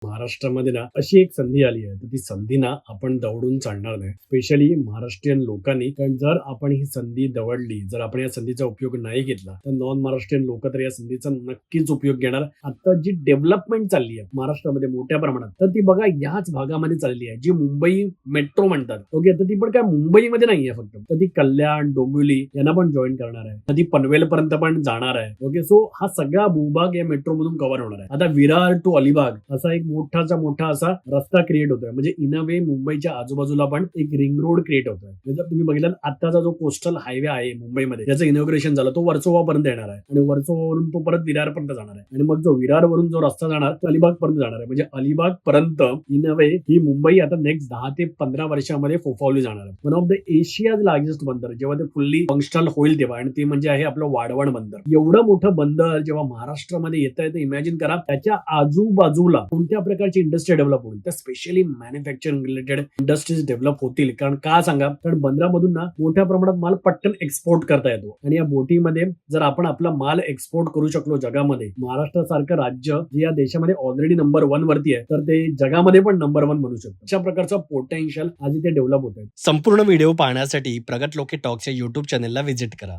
महाराष्ट्रामध्ये ना अशी एक संधी आली आहे, तर ती संधी ना आपण दवडून चालणार नाही. स्पेशली महाराष्ट्रीयन लोकांनी. कारण जर आपण ही संधी दवडली, जर आपण या संधीचा उपयोग नाही घेतला, तर नॉन महाराष्ट्रीयन लोक तर या संधीचा नक्कीच उपयोग घेणार. आता जी डेव्हलपमेंट चालली आहे महाराष्ट्रामध्ये मोठ्या प्रमाणात, तर ती बघा याच भागामध्ये चालली आहे, जी मुंबई मेट्रो म्हणतात. ओके, तर ती पण काय मुंबईमध्ये नाहीये फक्त, तर ती कल्याण, डोंबिवली यांना पण जॉईन करणार आहे. तर ती पनवेल पर्यंत पण जाणार आहे. ओके, सो हा सगळा भूभाग या मेट्रो मधून कव्हर होणार आहे. आता विरार टू अलिबाग असा एक मोठा असा रस्ता क्रिएट होतोय. म्हणजे इन अ वे मुंबईच्या आजूबाजूला पण एक रिंग रोड क्रिएट होतोय. जर तुम्ही बघितलं आताचा जो कोस्टल हायवे आहे मुंबईमध्ये, त्याचं इनॉग्रेशन झालं, तो वर्सोवा पर्यंत येणार आहे आणि वर्सोवावरून तो परत विरार पर्यंत जाणार आहे आणि मग जो विरारवरून जो रस्ता जाणार तो अलिबाग पर्यंत जाणार आहे. म्हणजे अलिबाग पर्यंत इन अ वे ही मुंबई आता नेक्स्ट 10 ते 15 वर्षामध्ये फोफावली जाणार आहे. One of the Asia's largest बंदर जेव्हा ते फुल्ली फंक्शनल होईल तेव्हा, आणि ते म्हणजे आहे आपलं वाढवण बंदर. एवढं मोठं बंदर जेव्हा महाराष्ट्रामध्ये येत आहे, तर इमॅजिन करा त्याच्या आजूबाजूला कोणत्या प्रकारची इंडस्ट्री डेव्हलप होईल. तर specially manufacturing related industries develop होतील. कारण का सांगा, कारण बंदरामधून ना मोठ्या प्रमाणात माल पटकन एक्सपोर्ट करता येतो आणि या बोटीमध्ये जर आपण आपला माल एक्सपोर्ट करू शकलो जगामध्ये, महाराष्ट्रासारखं राज्य जे या देशामध्ये ऑलरेडी नंबर 1 वरती आहे, तर ते जगामध्ये पण नंबर 1 बनू शकतं. अशा प्रकारचं पोटेन्शियल आज इथे डेव्हलप होत आहे. संपूर्ण व्हिडिओ पाहण्यासाठी प्रगत लोके टॉक्सच्या YouTube चॅनलला व्हिजिट करा.